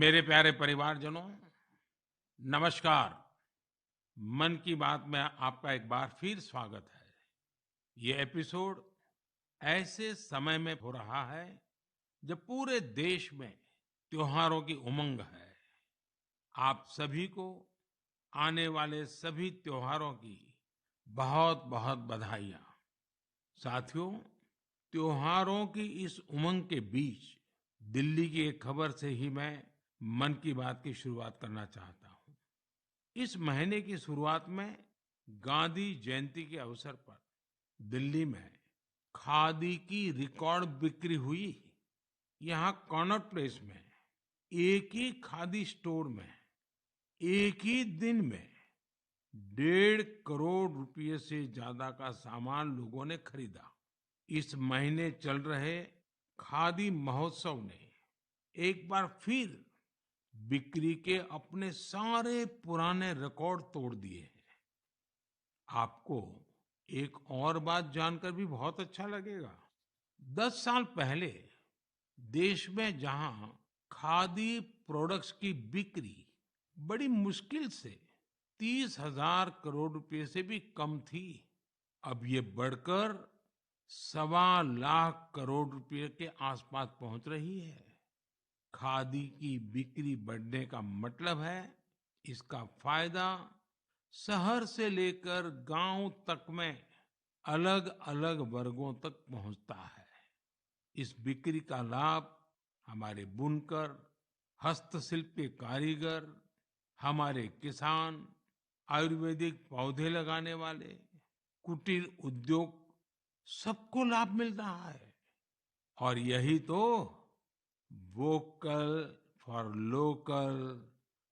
मेरे प्यारे परिवारजनों, नमस्कार। मन की बात में आपका एक बार फिर स्वागत है। ये एपिसोड ऐसे समय में हो रहा है जब पूरे देश में त्योहारों की उमंग है। आप सभी को आने वाले सभी त्योहारों की बहुत बहुत बधाइयाँ। साथियों, त्योहारों की इस उमंग के बीच दिल्ली की एक खबर से ही मैं मन की बात की शुरुआत करना चाहता हूँ। इस महीने की शुरुआत में गांधी जयंती के अवसर पर दिल्ली में खादी की रिकॉर्ड बिक्री हुई। यहाँ कनॉट प्लेस में एक ही खादी स्टोर में एक ही दिन में 1.5 करोड़ रुपए से ज्यादा का सामान लोगों ने खरीदा। इस महीने चल रहे खादी महोत्सव ने एक बार फिर बिक्री के अपने सारे पुराने रिकॉर्ड तोड़ दिए हैं। आपको एक और बात जानकर भी बहुत अच्छा लगेगा। 10 साल पहले देश में जहां खादी प्रोडक्ट्स की बिक्री बड़ी मुश्किल से 30,000 करोड़ रुपए से भी कम थी, अब ये बढ़कर 1.25 लाख करोड़ रुपए के आसपास पहुंच रही है। खादी की बिक्री बढ़ने का मतलब है इसका फायदा शहर से लेकर गांव तक में अलग अलग वर्गों तक पहुंचता है। इस बिक्री का लाभ हमारे बुनकर, हस्तशिल्प के कारीगर, हमारे किसान, आयुर्वेदिक पौधे लगाने वाले, कुटीर उद्योग, सबको लाभ मिल रहा है। और यही तो वोकल फॉर लोकल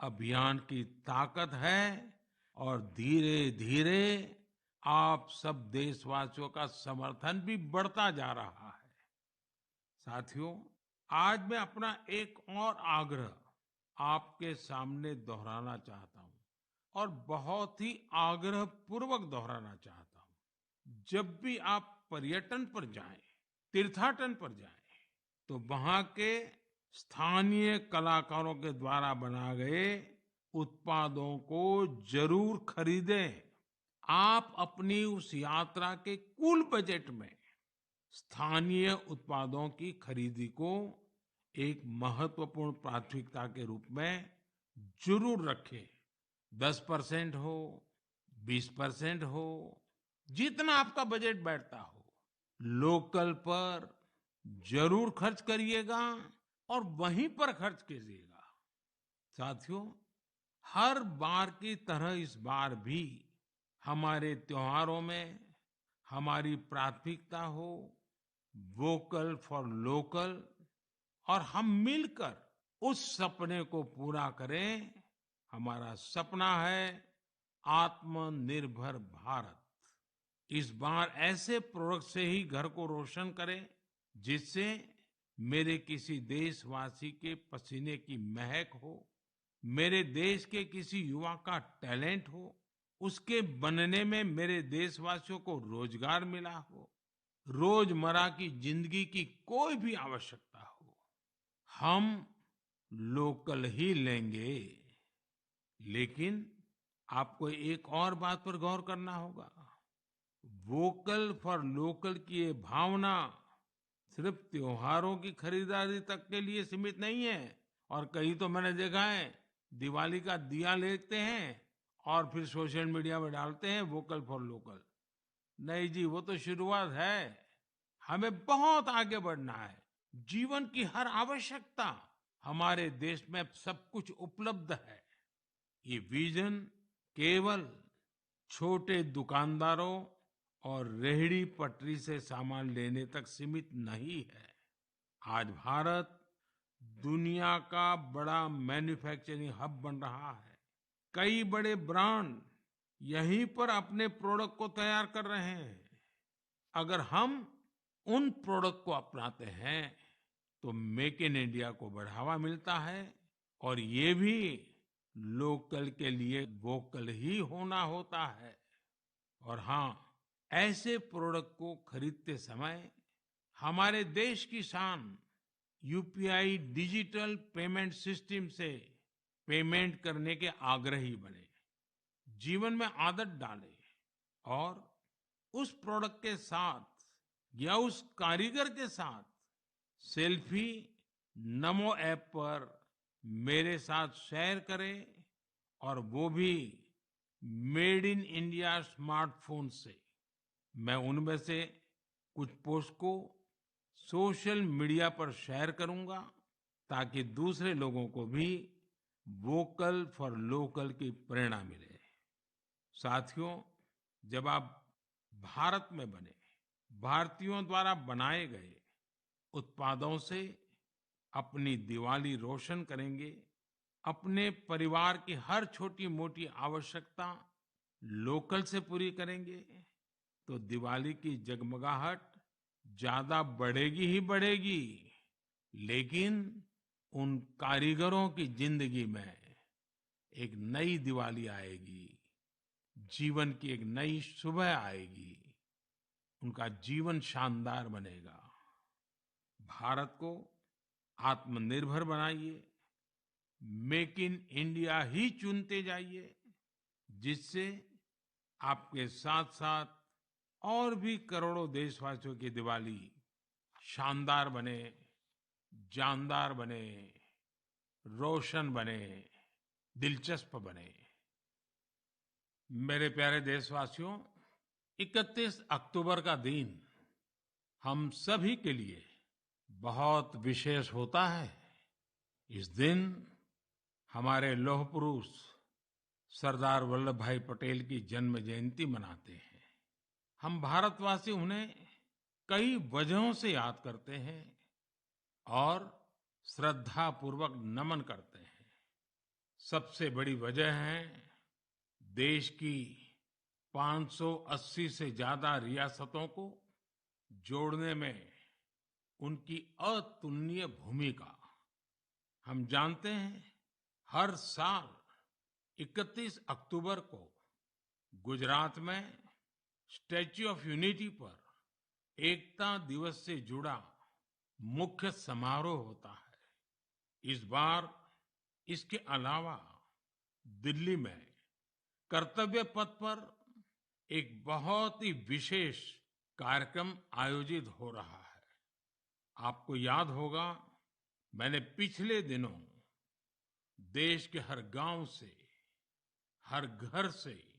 अभियान की ताकत है। और धीरे धीरे आप सब देशवासियों का समर्थन भी बढ़ता जा रहा है। साथियों, आज मैं अपना एक और आग्रह आपके सामने दोहराना चाहता हूं और बहुत ही आग्रह पूर्वक दोहराना चाहता हूं। जब भी आप पर्यटन पर जाएं, तीर्थाटन पर जाएं, तो वहां के स्थानीय कलाकारों के द्वारा बनाए गए उत्पादों को जरूर खरीदें। आप अपनी उस यात्रा के कुल बजट में स्थानीय उत्पादों की खरीदी को एक महत्वपूर्ण प्राथमिकता के रूप में जरूर रखें। 10% हो, 20% हो, जितना आपका बजट बैठता हो, लोकल पर जरूर खर्च करिएगा और वहीं पर खर्च कीजिएगा। साथियों, हर बार की तरह इस बार भी हमारे त्योहारों में हमारी प्राथमिकता हो वोकल फॉर लोकल, और हम मिलकर उस सपने को पूरा करें। हमारा सपना है आत्मनिर्भर भारत। इस बार ऐसे प्रोडक्ट से ही घर को रोशन करें जिससे मेरे किसी देशवासी के पसीने की महक हो, मेरे देश के किसी युवा का टैलेंट हो, उसके बनने में मेरे देशवासियों को रोजगार मिला हो, रोजमर्रा की जिंदगी की कोई भी आवश्यकता हो, हम लोकल ही लेंगे। लेकिन आपको एक और बात पर गौर करना होगा। वोकल फॉर लोकल की ये भावना सिर्फ त्योहारों की खरीदारी तक के लिए सीमित नहीं है। और कहीं तो मैंने देखा है, दिवाली का दिया लेते हैं और फिर सोशल मीडिया में डालते हैं वोकल फॉर लोकल। नहीं जी, वो तो शुरुआत है। हमें बहुत आगे बढ़ना है। जीवन की हर आवश्यकता हमारे देश में सब कुछ उपलब्ध है। ये विजन केवल छोटे दुकानदारों और रेहड़ी पटरी से सामान लेने तक सीमित नहीं है। आज भारत दुनिया का बड़ा मैन्युफैक्चरिंग हब बन रहा है। कई बड़े ब्रांड यहीं पर अपने प्रोडक्ट को तैयार कर रहे हैं। अगर हम उन प्रोडक्ट को अपनाते हैं तो मेक इन इंडिया को बढ़ावा मिलता है। और ये भी लोकल के लिए वोकल ही होना होता है। और हाँ, ऐसे प्रोडक्ट को खरीदते समय हमारे देश की शान यूपीआई डिजिटल पेमेंट सिस्टम से पेमेंट करने के आग्रही बने, जीवन में आदत डालें और उस प्रोडक्ट के साथ या उस कारीगर के साथ सेल्फी नमो ऐप पर मेरे साथ शेयर करें और वो भी मेड इन इंडिया स्मार्टफोन से। मैं उनमें से कुछ पोस्ट को सोशल मीडिया पर शेयर करूंगा ताकि दूसरे लोगों को भी वोकल फॉर लोकल की प्रेरणा मिले। साथियों, जब आप भारत में बने भारतीयों द्वारा बनाए गए उत्पादों से अपनी दिवाली रोशन करेंगे, अपने परिवार की हर छोटी मोटी आवश्यकता लोकल से पूरी करेंगे, तो दिवाली की जगमगाहट ज्यादा बढ़ेगी ही बढ़ेगी, लेकिन उन कारीगरों की जिंदगी में एक नई दिवाली आएगी, जीवन की एक नई सुबह आएगी, उनका जीवन शानदार बनेगा। भारत को आत्मनिर्भर बनाइए, मेक इन इंडिया ही चुनते जाइए, जिससे आपके साथ साथ और भी करोड़ों देशवासियों की दिवाली शानदार बने, जानदार बने, रोशन बने, दिलचस्प बने। मेरे प्यारे देशवासियों, 31 अक्टूबर का दिन हम सभी के लिए बहुत विशेष होता है। इस दिन हमारे लौह पुरुष सरदार वल्लभ भाई पटेल की जन्म जयंती मनाते हैं। हम भारतवासी उन्हें कई वजहों से याद करते हैं और श्रद्धा पूर्वक नमन करते हैं। सबसे बड़ी वजह है देश की 580 से ज्यादा रियासतों को जोड़ने में उनकी अतुलनीय भूमिका। हम जानते हैं, हर साल 31 अक्टूबर को गुजरात में स्टैच्यू ऑफ यूनिटी पर एकता दिवस से जुड़ा मुख्य समारोह होता है। इस बार इसके अलावा दिल्ली में कर्तव्य पथ पर एक बहुत ही विशेष कार्यक्रम आयोजित हो रहा है। आपको याद होगा, मैंने पिछले दिनों देश के हर गांव से, हर घर से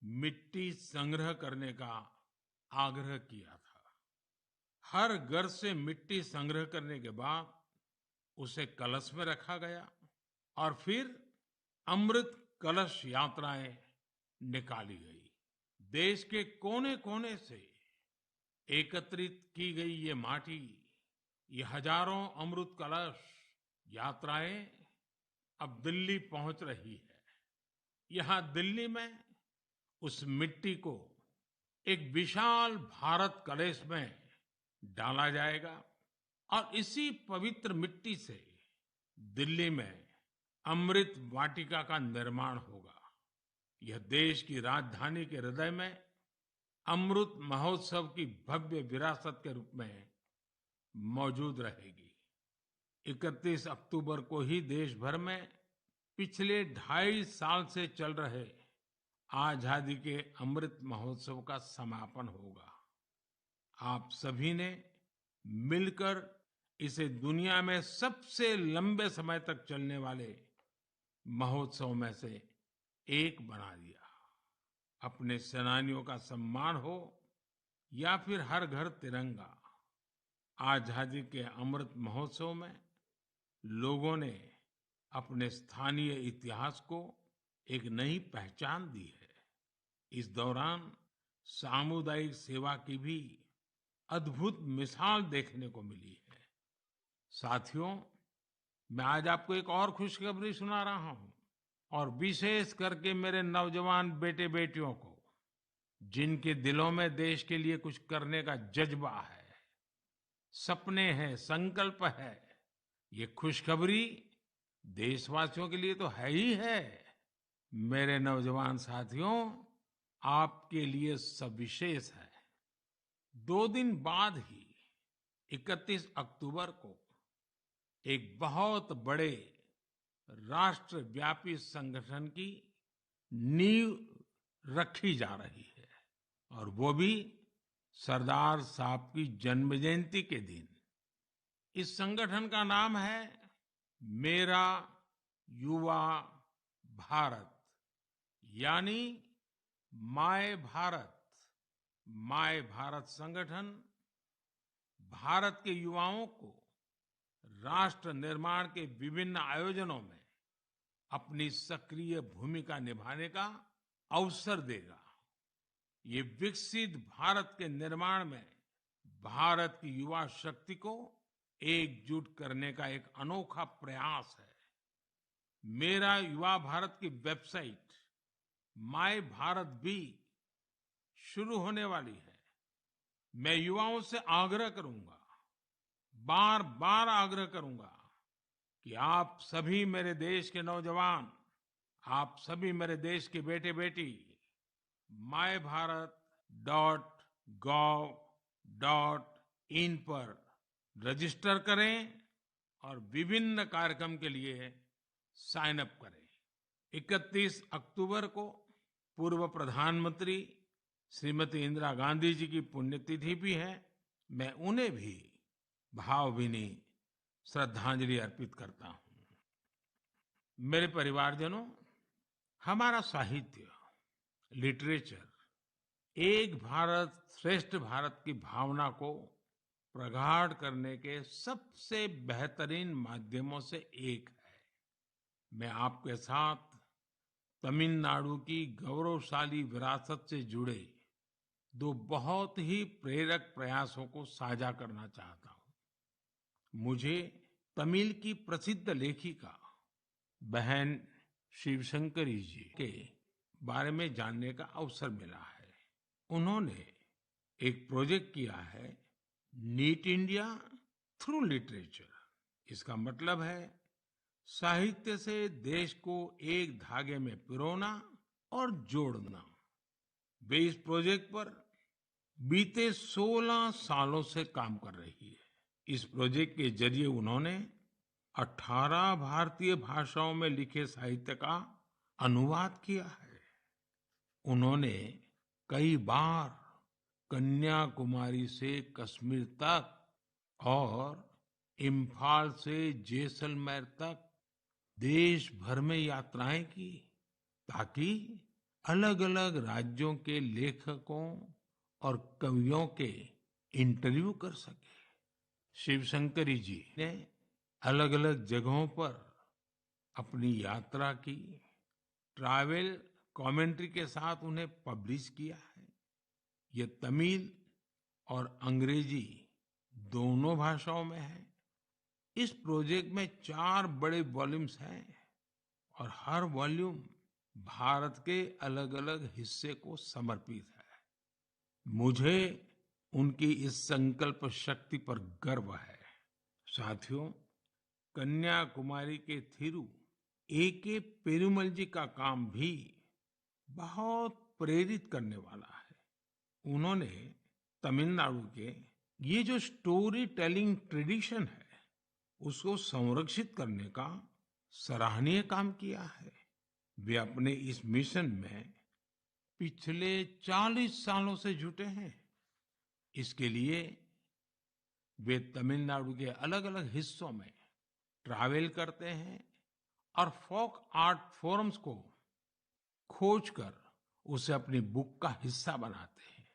मिट्टी संग्रह करने का आग्रह किया था। हर घर से मिट्टी संग्रह करने के बाद उसे कलश में रखा गया और फिर अमृत कलश यात्राएं निकाली गई। देश के कोने-कोने से एकत्रित की गई ये माटी, ये हजारों अमृत कलश यात्राएं अब दिल्ली पहुंच रही है। यहां दिल्ली में उस मिट्टी को एक विशाल भारत कलश में डाला जाएगा और इसी पवित्र मिट्टी से दिल्ली में अमृत वाटिका का निर्माण होगा। यह देश की राजधानी के हृदय में अमृत महोत्सव की भव्य विरासत के रूप में मौजूद रहेगी। 31 अक्टूबर को ही देश भर में पिछले 2.5 साल से चल रहे आजादी के अमृत महोत्सव का समापन होगा। आप सभी ने मिलकर इसे दुनिया में सबसे लंबे समय तक चलने वाले महोत्सव में से एक बना दिया। अपने सेनानियों का सम्मान हो या फिर हर घर तिरंगा, आजादी के अमृत महोत्सव में लोगों ने अपने स्थानीय इतिहास को एक नई पहचान दी है। इस दौरान सामुदायिक सेवा की भी अद्भुत मिसाल देखने को मिली है। साथियों, मैं आज आपको एक और खुशखबरी सुना रहा हूं, और विशेष करके मेरे नौजवान बेटे बेटियों को, जिनके दिलों में देश के लिए कुछ करने का जज्बा है, सपने हैं, संकल्प है। ये खुशखबरी देशवासियों के लिए तो है ही है। मेरे नौजवान साथियों, आपके लिए सविशेष है। 2 दिन बाद ही 31 अक्टूबर को एक बहुत बड़े राष्ट्रव्यापी संगठन की नींव रखी जा रही है और वो भी सरदार साहब की जन्म जयंती के दिन। इस संगठन का नाम है मेरा युवा भारत, यानी माय भारत। माय भारत संगठन भारत के युवाओं को राष्ट्र निर्माण के विभिन्न आयोजनों में अपनी सक्रिय भूमिका निभाने का अवसर देगा। ये विकसित भारत के निर्माण में भारत की युवा शक्ति को एकजुट करने का एक अनोखा प्रयास है। मेरा युवा भारत की वेबसाइट माय भारत भी शुरू होने वाली है। मैं युवाओं से आग्रह करूंगा, बार बार आग्रह करूंगा कि आप सभी मेरे देश के नौजवान, आप सभी मेरे देश के बेटे बेटी MyBharat.gov.in पर रजिस्टर करें और विभिन्न कार्यक्रम के लिए साइन अप करें। 31 अक्टूबर को पूर्व प्रधानमंत्री श्रीमती इंदिरा गांधी जी की पुण्यतिथि भी है। मैं उन्हें भी भावभीनी श्रद्धांजलि अर्पित करता हूं। मेरे परिवारजनों, हमारा साहित्य, लिटरेचर एक भारत श्रेष्ठ भारत की भावना को प्रगाढ़ करने के सबसे बेहतरीन माध्यमों से एक है। मैं आपके साथ तमिलनाडु की गौरवशाली विरासत से जुड़े दो बहुत ही प्रेरक प्रयासों को साझा करना चाहता हूं। मुझे तमिल की प्रसिद्ध लेखिका बहन शिवशंकरी जी के बारे में जानने का अवसर मिला है। उन्होंने एक प्रोजेक्ट किया है, नीट इंडिया थ्रू लिटरेचर। इसका मतलब है साहित्य से देश को एक धागे में पिरोना और जोड़ना। वे इस प्रोजेक्ट पर बीते 16 सालों से काम कर रही है। इस प्रोजेक्ट के जरिए उन्होंने 18 भारतीय भाषाओं में लिखे साहित्य का अनुवाद किया है। उन्होंने कई बार कन्याकुमारी से कश्मीर तक और इम्फाल से जैसलमेर तक देश भर में यात्राएं की, ताकि अलग अलग राज्यों के लेखकों और कवियों के इंटरव्यू कर सके। शिवशंकरी जी ने अलग अलग जगहों पर अपनी यात्रा की, ट्रैवल कमेंट्री के साथ उन्हें पब्लिश किया है। ये तमिल और अंग्रेजी दोनों भाषाओं में है। इस प्रोजेक्ट में 4 बड़े वॉल्यूम्स हैं और हर वॉल्यूम भारत के अलग अलग हिस्से को समर्पित है। मुझे उनकी इस संकल्प शक्ति पर गर्व है। साथियों, कन्याकुमारी के थिरु AK पेरुमल जी का काम भी बहुत प्रेरित करने वाला है। उन्होंने तमिलनाडु के ये जो स्टोरी टेलिंग ट्रेडिशन है, उसको संरक्षित करने का सराहनीय काम किया है। वे अपने इस मिशन में पिछले 40 सालों से जुटे हैं। इसके लिए वे तमिलनाडु के अलग अलग हिस्सों में ट्रैवल करते हैं और फोक आर्ट फोरम्स को खोजकर उसे अपनी बुक का हिस्सा बनाते हैं।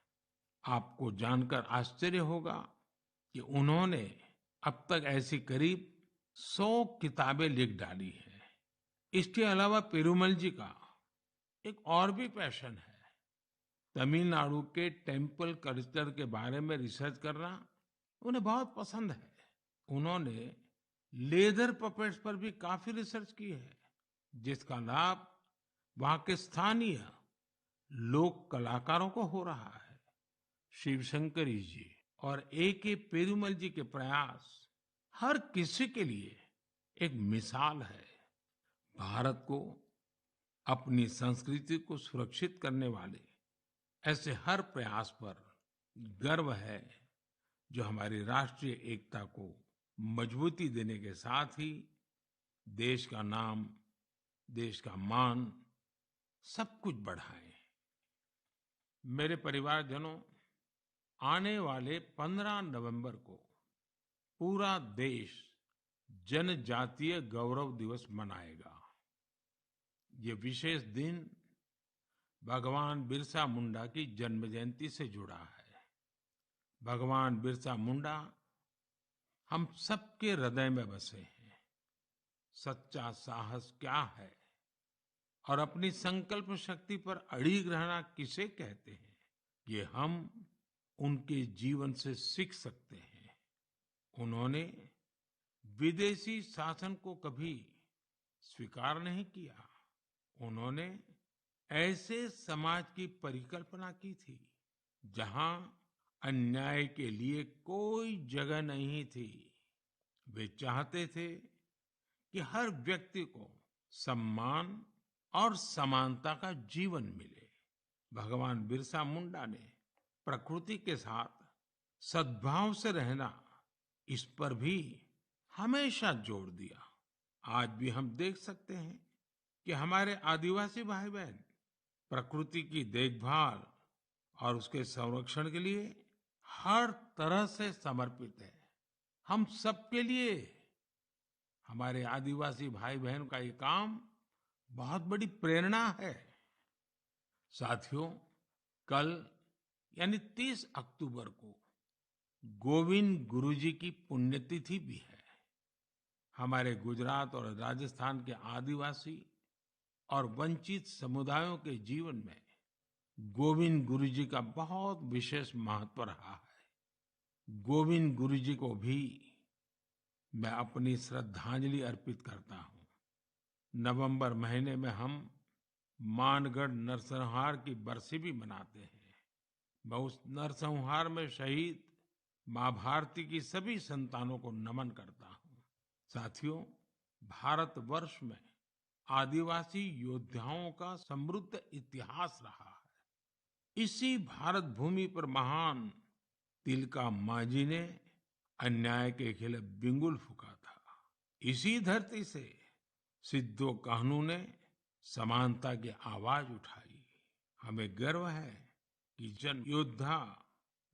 आपको जानकर आश्चर्य होगा कि उन्होंने अब तक ऐसी करीब 100 किताबें लिख डाली हैं। इसके अलावा पेरुमल जी का एक और भी पैशन है। तमिलनाडु के टेम्पल कल्चर के बारे में रिसर्च करना उन्हें बहुत पसंद है। उन्होंने लेदर पपेट्स पर भी काफी रिसर्च की है, जिसका लाभ वहां के स्थानीय लोक कलाकारों को हो रहा है। शिवशंकरी जी और AK पेरुमल जी के प्रयास हर किसी के लिए एक मिसाल है। भारत को अपनी संस्कृति को सुरक्षित करने वाले ऐसे हर प्रयास पर गर्व है, जो हमारी राष्ट्रीय एकता को मजबूती देने के साथ ही देश का नाम, देश का मान सब कुछ बढ़ाएं। मेरे परिवारजनों, आने वाले 15 नवंबर को पूरा देश जनजातीय गौरव दिवस मनाएगा। ये विशेष दिन भगवान बिरसा मुंडा की जन्म जयंती से जुड़ा है। भगवान बिरसा मुंडा हम सबके हृदय में बसे हैं। सच्चा साहस क्या है और अपनी संकल्प शक्ति पर अड़िग रहना किसे कहते हैं, ये हम उनके जीवन से सीख सकते हैं। उन्होंने विदेशी शासन को कभी स्वीकार नहीं किया। उन्होंने ऐसे समाज की परिकल्पना की थी जहां अन्याय के लिए कोई जगह नहीं थी। वे चाहते थे कि हर व्यक्ति को सम्मान और समानता का जीवन मिले। भगवान बिरसा मुंडा ने प्रकृति के साथ सद्भाव से रहना, इस पर भी हमेशा जोर दिया। आज भी हम देख सकते हैं कि हमारे आदिवासी भाई बहन प्रकृति की देखभाल और उसके संरक्षण के लिए हर तरह से समर्पित है। हम सबके लिए हमारे आदिवासी भाई बहन का ये काम बहुत बड़ी प्रेरणा है। साथियों, कल यानी 30 अक्टूबर को गोविंद गुरु जी की पुण्यतिथि भी है। हमारे गुजरात और राजस्थान के आदिवासी और वंचित समुदायों के जीवन में गोविंद गुरु जी का बहुत विशेष महत्व रहा है। गोविंद गुरु जी को भी मैं अपनी श्रद्धांजलि अर्पित करता हूँ। नवंबर महीने में हम मानगढ़ नरसंहार की बरसी भी मनाते हैं। मैं उस नरसंहार में शहीद माँ भारती की सभी संतानों को नमन करता हूँ। साथियों, भारतवर्ष में आदिवासी योद्धाओं का समृद्ध इतिहास रहा है। इसी भारत भूमि पर महान तिलका मांझी ने अन्याय के खिलाफ बिगुल फूंका था। इसी धरती से सिद्धो कान्हू ने समानता की आवाज उठाई। हमें गर्व है कि जन योद्धा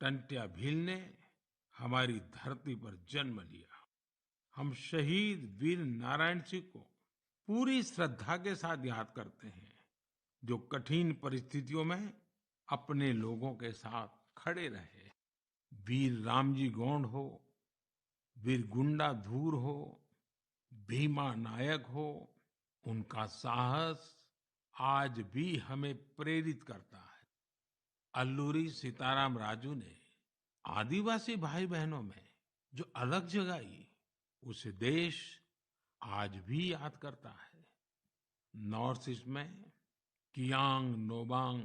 टंट्या भील ने हमारी धरती पर जन्म लिया। हम शहीद वीर नारायण सिंह को पूरी श्रद्धा के साथ याद करते हैं, जो कठिन परिस्थितियों में अपने लोगों के साथ खड़े रहे। वीर रामजी गोंड हो, वीर गुंडा धूर हो, भीमा नायक हो, उनका साहस आज भी हमें प्रेरित करता है। अल्लूरी सीताराम राजू ने आदिवासी भाई बहनों में जो अलग जगाई, उसे देश आज भी याद करता है। नॉर्थ ईस्ट में कियांग नोबांग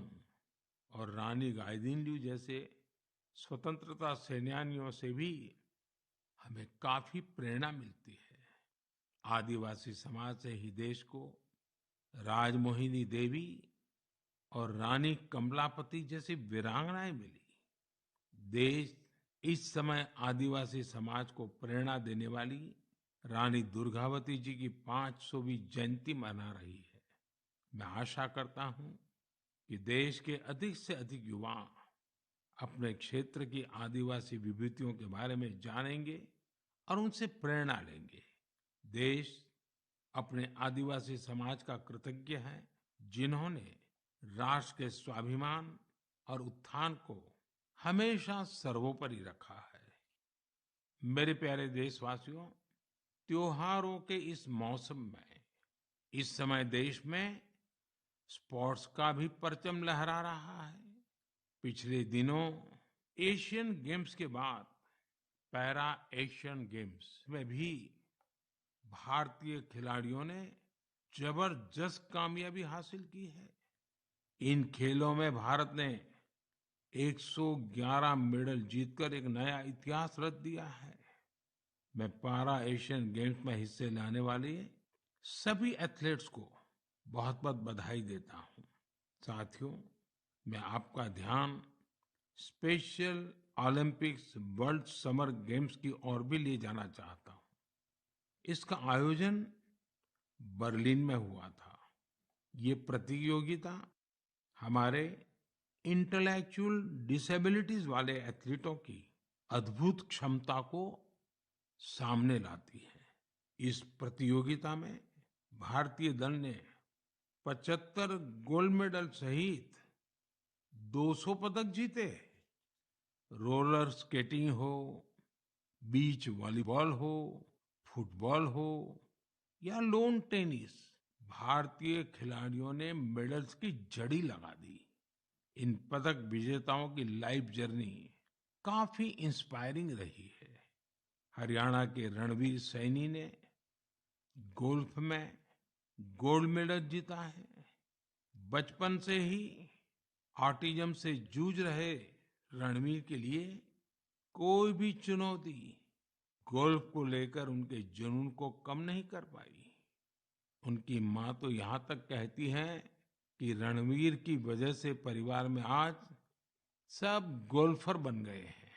और रानी गाइदिन्ल्यू जैसे स्वतंत्रता सेनानियों से भी हमें काफी प्रेरणा मिलती है। आदिवासी समाज से ही देश को राजमोहिनी देवी और रानी कमलापति जैसी वीरांगनाएं मिली। देश इस समय आदिवासी समाज को प्रेरणा देने वाली रानी दुर्गावती जी की 500वीं जयंती मना रही है। मैं आशा करता हूं कि देश के अधिक से अधिक युवा अपने क्षेत्र की आदिवासी विभूतियों के बारे में जानेंगे और उनसे प्रेरणा लेंगे। देश अपने आदिवासी समाज का कृतज्ञ है, जिन्होंने राष्ट्र के स्वाभिमान और उत्थान को हमेशा सर्वोपरि रखा है। मेरे प्यारे देशवासियों, त्योहारों के इस मौसम में इस समय देश में स्पोर्ट्स का भी परचम लहरा रहा है। पिछले दिनों एशियन गेम्स के बाद पैरा एशियन गेम्स में भी भारतीय खिलाड़ियों ने जबरदस्त कामयाबी हासिल की है। इन खेलों में भारत ने 111 मेडल जीतकर एक नया इतिहास रच दिया है। मैं पैरा एशियन गेम्स में हिस्से लेने वाले सभी एथलीट्स को बहुत बहुत बधाई देता हूं। साथियों, मैं आपका ध्यान special Olympics world summer games की ओर भी ले जाना चाहता हूँ। इसका आयोजन बर्लिन में हुआ था। ये प्रतियोगिता हमारे इंटेलेक्चुअल डिसेबिलिटीज वाले एथलीटों की अद्भुत क्षमता को सामने लाती है। इस प्रतियोगिता में भारतीय दल ने 75 गोल्ड मेडल सहित 200 पदक जीते। रोलर स्केटिंग हो, बीच वॉलीबॉल हो, फुटबॉल हो या लॉन टेनिस, भारतीय खिलाड़ियों ने मेडल्स की झड़ी लगा दी। इन पदक विजेताओं की लाइफ जर्नी काफी इंस्पायरिंग रही है। हरियाणा के रणवीर सैनी ने गोल्फ में गोल्ड मेडल जीता है। बचपन से ही ऑटिज्म से जूझ रहे रणवीर के लिए कोई भी चुनौती गोल्फ को लेकर उनके जुनून को कम नहीं कर पाई। उनकी माँ तो यहाँ तक कहती है कि रणवीर की वजह से परिवार में आज सब गोल्फर बन गए हैं।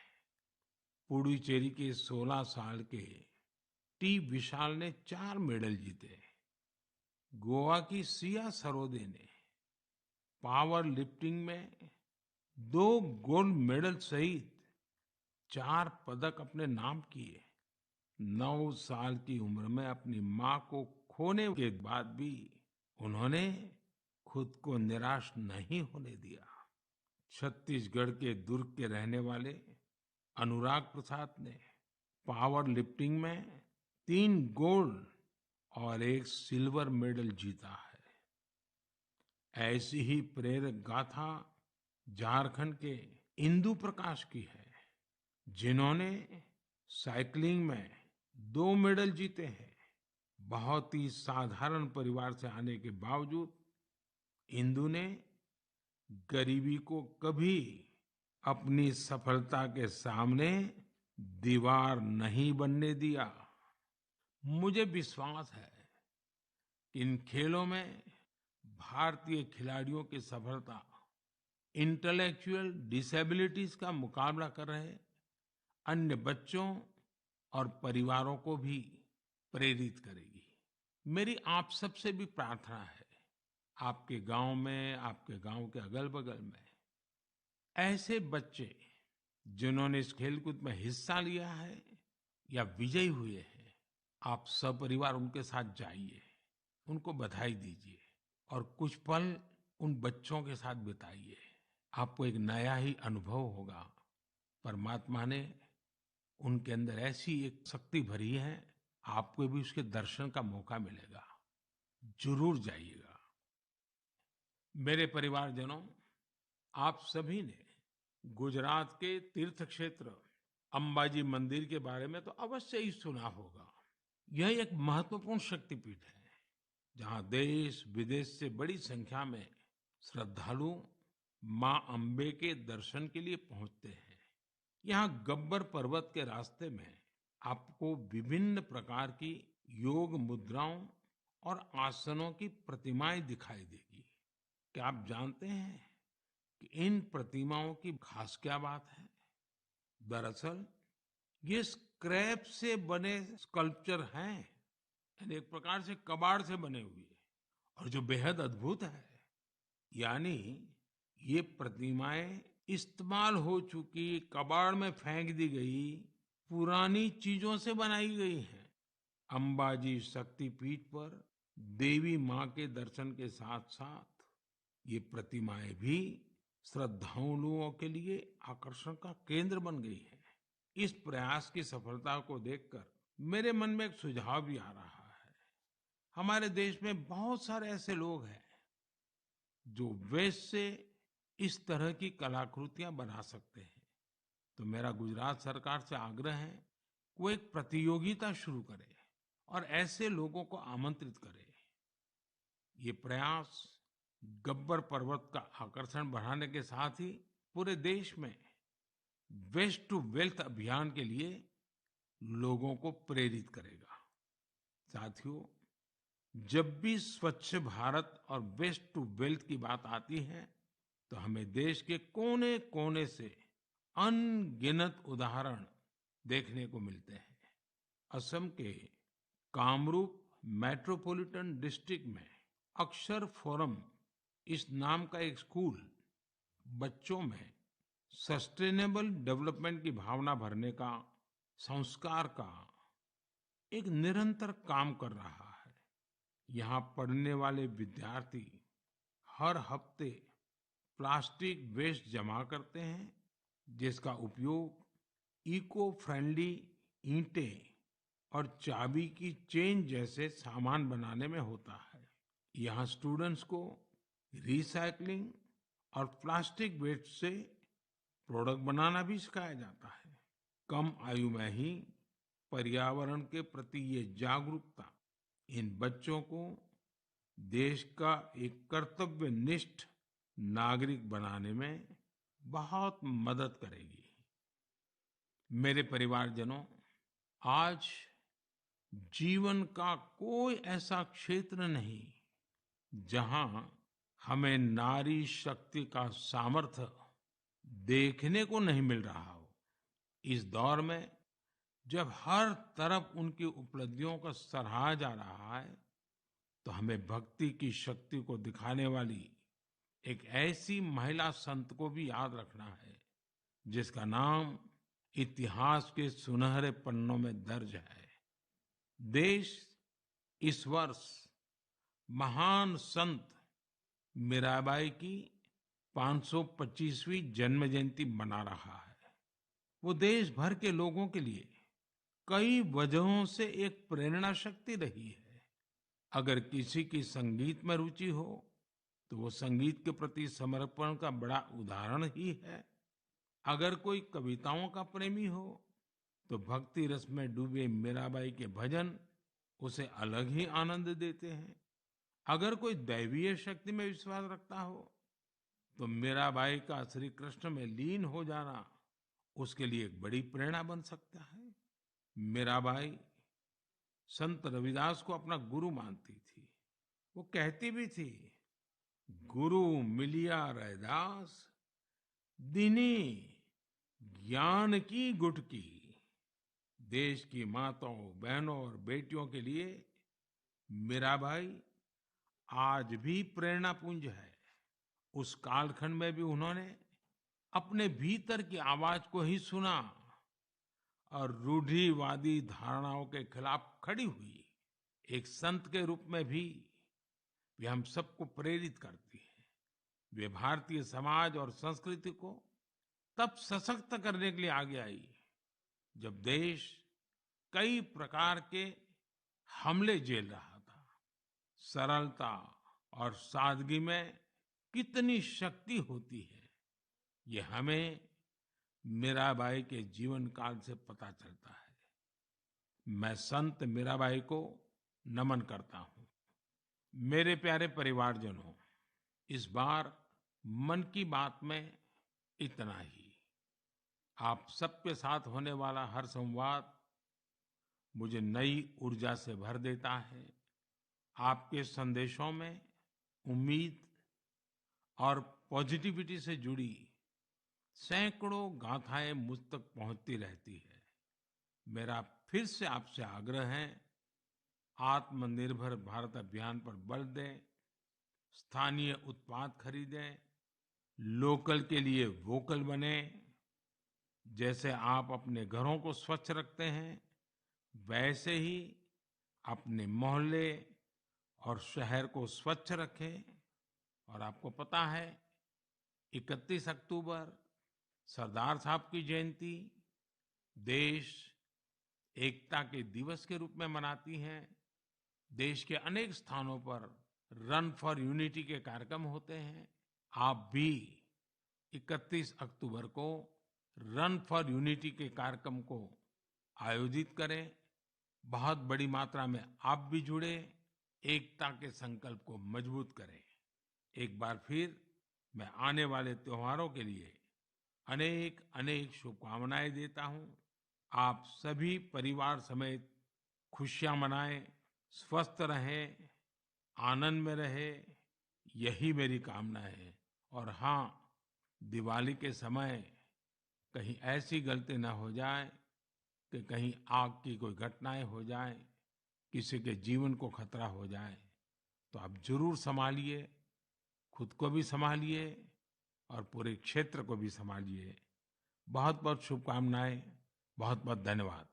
पुडुचेरी के 16 साल के टी विशाल ने 4 मेडल जीते। गोवा की सिया सरोदे ने पावर लिफ्टिंग में 2 गोल्ड मेडल सहित 4 पदक अपने नाम किए। 9 साल की उम्र में अपनी माँ को खोने के बाद भी उन्होंने खुद को निराश नहीं होने दिया। छत्तीसगढ़ के दुर्ग के रहने वाले अनुराग प्रसाद ने पावर लिफ्टिंग में 3 गोल्ड और 1 सिल्वर मेडल जीता है। ऐसी ही प्रेरक गाथा झारखंड के इंदु प्रकाश की है, जिन्होंने साइकिलिंग में 2 मेडल जीते हैं। बहुत ही साधारण परिवार से आने के बावजूद इंदु ने गरीबी को कभी अपनी सफलता के सामने दीवार नहीं बनने दिया। मुझे विश्वास है कि इन खेलों में भारतीय खिलाड़ियों की सफलता इंटेलेक्चुअल डिसेबिलिटीज का मुकाबला कर रहे अन्य बच्चों और परिवारों को भी प्रेरित करेगी। मेरी आप सबसे भी प्रार्थना है, आपके गांव में, आपके गांव के अगल-बगल में ऐसे बच्चे जिन्होंने इस खेलकूद में हिस्सा लिया है या विजयी हुए हैं, आप सपरिवार उनके साथ जाइए, उनको बधाई दीजिए और कुछ पल उन बच्चों के साथ बिताइए। आपको एक नया ही अनुभव होगा। परमात्मा ने उनके अंदर ऐसी एक शक्ति भरी है, आपको भी उसके दर्शन का मौका मिलेगा। जरूर जाइएगा। मेरे परिवारजनों, आप सभी ने गुजरात के तीर्थ क्षेत्र अंबाजी मंदिर के बारे में तो अवश्य ही सुना होगा। यह एक महत्वपूर्ण शक्तिपीठ है, जहां देश विदेश से बड़ी संख्या में श्रद्धालु मां अंबे के दर्शन के लिए पहुंचते हैं। यहाँ गब्बर पर्वत के रास्ते में आपको विभिन्न प्रकार की योग मुद्राओं और आसनों की प्रतिमाएं दिखाई देगी। क्या आप जानते हैं कि इन प्रतिमाओं की खास क्या बात है? दरअसल ये स्क्रैप से बने स्कल्पचर हैं, यानी एक प्रकार से कबाड़ से बने हुए, और जो बेहद अद्भुत है, यानी ये प्रतिमाएं इस्तेमाल हो चुकी कबाड़ में फेंक दी गई पुरानी चीजों से बनाई गई हैं। अंबाजी शक्तिपीठ पर देवी मां के दर्शन के साथ साथ ये प्रतिमाएं भी श्रद्धालुओं के लिए आकर्षण का केंद्र बन गई है। इस प्रयास की सफलता को देखकर मेरे मन में एक सुझाव भी आ रहा है। हमारे देश में बहुत सारे ऐसे लोग हैं जो वेस्ट से इस तरह की कलाकृतियां बना सकते हैं। तो मेरा गुजरात सरकार से आग्रह है, वो एक प्रतियोगिता शुरू करे और ऐसे लोगों को आमंत्रित करे। ये प्रयास गब्बर पर्वत का आकर्षण बढ़ाने के साथ ही पूरे देश में वेस्ट टू वेल्थ अभियान के लिए लोगों को प्रेरित करेगा। साथियों, जब भी स्वच्छ भारत और वेस्ट टू वेल्थ की बात आती है, तो हमें देश के कोने-कोने से अनगिनत उदाहरण देखने को मिलते हैं। असम के कामरूप मेट्रोपॉलिटन डिस्ट्रिक्ट में अक्षर फोरम इस नाम का एक स्कूल बच्चों में सस्टेनेबल डेवलपमेंट की भावना भरने का, संस्कार का एक निरंतर काम कर रहा है। यहाँ पढ़ने वाले विद्यार्थी हर हफ्ते प्लास्टिक वेस्ट जमा करते हैं, जिसका उपयोग इको फ्रेंडली ईंटें और चाबी की चेन जैसे सामान बनाने में होता है। यहाँ स्टूडेंट्स को रिसाइकलिंग और प्लास्टिक वेस्ट से प्रोडक्ट बनाना भी सिखाया जाता है। कम आयु में ही पर्यावरण के प्रति ये जागरूकता इन बच्चों को देश का एक कर्तव्यनिष्ठ नागरिक बनाने में बहुत मदद करेगी। मेरे परिवारजनों, आज जीवन का कोई ऐसा क्षेत्र नहीं जहां हमें नारी शक्ति का सामर्थ्य देखने को नहीं मिल रहा हो। इस दौर में जब हर तरफ उनकी उपलब्धियों को सराहा जा रहा है, तो हमें भक्ति की शक्ति को दिखाने वाली एक ऐसी महिला संत को भी याद रखना है, जिसका नाम इतिहास के सुनहरे पन्नों में दर्ज है। देश इस वर्ष महान संत मीराबाई की 525वीं जन्म जयंती मना रहा है। वो देश भर के लोगों के लिए कई वजहों से एक प्रेरणा शक्ति रही है। अगर किसी की संगीत में रुचि हो, तो वो संगीत के प्रति समर्पण का बड़ा उदाहरण ही है। अगर कोई कविताओं का प्रेमी हो, तो भक्ति रस में डूबे मीराबाई के भजन उसे अलग ही आनंद देते हैं। अगर कोई दैवीय शक्ति में विश्वास रखता हो, तो मीराबाई का श्री कृष्ण में लीन हो जाना उसके लिए एक बड़ी प्रेरणा बन सकता है। मीराबाई संत रविदास को अपना गुरु मानती थी। वो कहती भी थी, गुरु मिलिया रैदास दीनी ज्ञान की गुटकी। देश की माताओं, बहनों और बेटियों के लिए मीराबाई आज भी प्रेरणा पुंज है। उस कालखंड में भी उन्होंने अपने भीतर की आवाज को ही सुना और रूढ़िवादी धारणाओं के खिलाफ खड़ी हुई। एक संत के रूप में भी वे हम सबको प्रेरित करती है। वे भारतीय समाज और संस्कृति को तब सशक्त करने के लिए आगे आई, जब देश कई प्रकार के हमले झेल रहा था। सरलता और सादगी में कितनी शक्ति होती है, ये हमें मीराबाई के जीवन काल से पता चलता है। मैं संत मीराबाई को नमन करता हूँ। मेरे प्यारे परिवारजनों, इस बार मन की बात में इतना ही। आप सबके साथ होने वाला हर संवाद मुझे नई ऊर्जा से भर देता है। आपके संदेशों में उम्मीद और पॉजिटिविटी से जुड़ी सैकड़ों गाथाएं मुझ तक पहुंचती रहती है। मेरा फिर से आपसे आग्रह है, आत्मनिर्भर भारत अभियान पर बल दें, स्थानीय उत्पाद खरीदें, लोकल के लिए वोकल बने। जैसे आप अपने घरों को स्वच्छ रखते हैं, वैसे ही अपने मोहल्ले और शहर को स्वच्छ रखें। और आपको पता है, 31 अक्टूबर सरदार साहब की जयंती देश एकता के दिवस के रूप में मनाती है। देश के अनेक स्थानों पर रन फॉर यूनिटी के कार्यक्रम होते हैं। आप भी 31 अक्टूबर को रन फॉर यूनिटी के कार्यक्रम को आयोजित करें। बहुत बड़ी मात्रा में आप भी जुड़े, एकता के संकल्प को मजबूत करें। एक बार फिर मैं आने वाले त्योहारों के लिए अनेक अनेक शुभकामनाएं देता हूं। आप सभी परिवार समेत खुशियां मनाएं, स्वस्थ रहें, आनंद में रहें, यही मेरी कामना है। और हाँ, दिवाली के समय कहीं ऐसी गलती ना हो जाए कि कहीं आग की कोई घटनाएं हो जाए, किसी के जीवन को खतरा हो जाए। तो आप जरूर संभालिए, खुद को भी संभालिए और पूरे क्षेत्र को भी संभालिए। बहुत बहुत शुभकामनाएं। बहुत बहुत धन्यवाद।